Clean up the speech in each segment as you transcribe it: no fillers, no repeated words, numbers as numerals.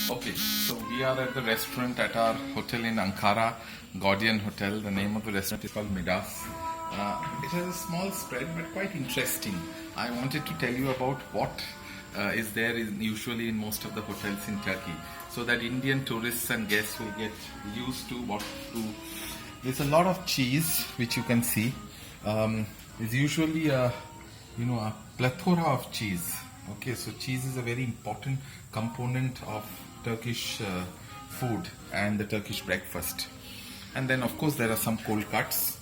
Okay, so we are at the restaurant at our hotel in Ankara, Gordian Hotel. The name of the restaurant is called Midas. It has a small spread but quite interesting. I wanted to tell you about what is there usually in most of the hotels in Turkey, so that Indian tourists and guests will get used to what to. There's a lot of cheese, which you can see. There's usually a plethora of cheese. Okay, so cheese is a very important component of Turkish food and the Turkish breakfast. And then of course there are some cold cuts.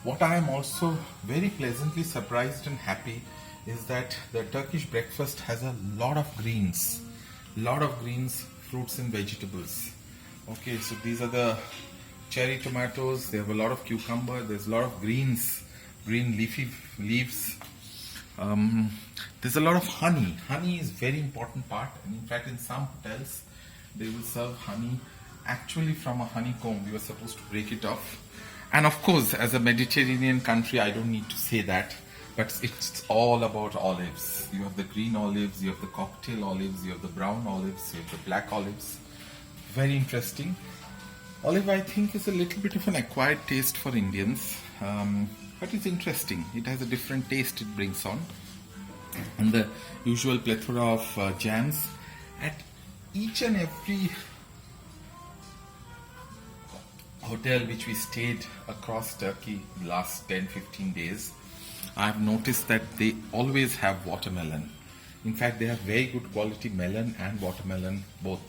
What I am also very pleasantly surprised and happy is that the Turkish breakfast has a lot of greens. Fruits and vegetables. Okay, so these are the cherry tomatoes, they have a lot of cucumber, there's a lot of greens, green leafy leaves. There's a lot of honey. Honey is very important part, and in fact in some hotels they will serve honey actually from a honeycomb. You are supposed to break it off. And of course, as a Mediterranean country, I don't need to say that, but it's all about olives. You have the green olives, you have the cocktail olives, you have the brown olives, you have the black olives. Very interesting. Olive, I think, is a little bit of an acquired taste for Indians, but it's interesting. It has a different taste it brings on. And the usual plethora of jams. At each and every hotel which we stayed across Turkey the last 10-15 days, I have noticed that they always have watermelon. In fact, they have very good quality melon and watermelon both.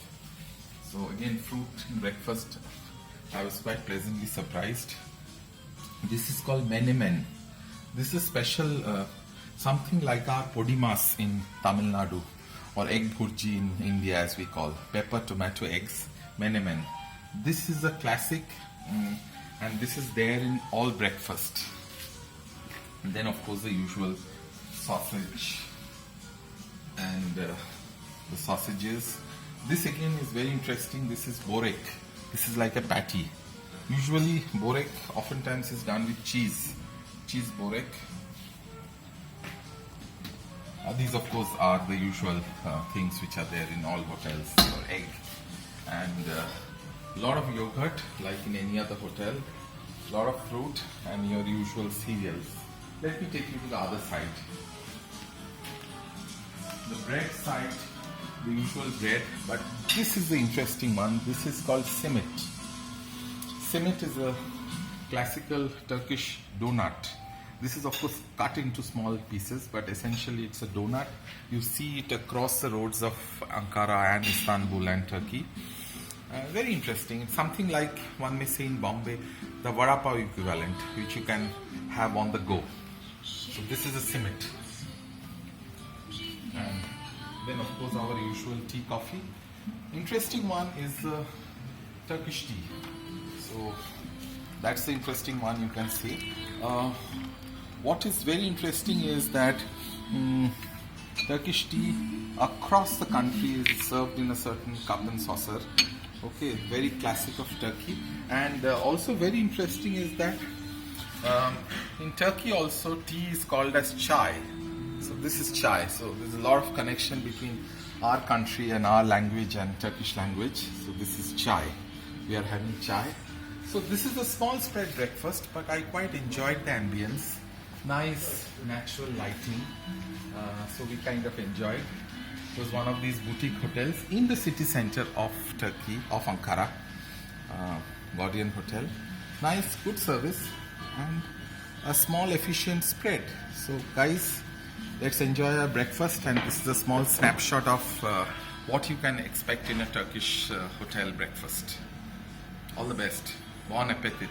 So again, fruit in breakfast, I was quite pleasantly surprised. This is called menemen. This is special, something like our podimas in Tamil Nadu, or egg bhurji in India as we call, pepper, tomato, eggs, menemen. This is a classic, and this is there in all breakfast. And then of course the usual sausage and the sausages. This again is very interesting. This is borek. This is like a patty. Usually borek oftentimes is done with cheese borek. These of course are the usual things which are there in all hotels, or egg, and a lot of yogurt like in any other hotel, a lot of fruit and your usual cereals. Let me take you to the other side. The bread side, the usual bread, but this is the interesting one. This is called simit. Simit is a classical Turkish donut. This is of course cut into small pieces, but essentially it's a donut. You see it across the roads of Ankara and Istanbul and Turkey. Very interesting. It's something like, one may say in Bombay, the vada pav equivalent, which you can have on the go. So this is a simit. And then of course our usual tea, coffee. Interesting one is the Turkish tea. So that's the interesting one, you can see. What is very interesting is that Turkish tea across the country is served in a certain cup and saucer. Okay, very classic of Turkey. And also very interesting is that in Turkey also tea is called as chai. So this is chai. So there's a lot of connection between our country and our language and Turkish language. So this is chai. We are having chai. So this is a small spread breakfast, but I quite enjoyed the ambience. Nice natural lighting. So we kind of enjoyed. It was one of these boutique hotels in the city center of Turkey, of Ankara, Gordian Hotel. Nice, good service and a small efficient spread. So guys, let's enjoy our breakfast, and this is a small snapshot of what you can expect in a Turkish hotel breakfast. All the best. Bon appetit.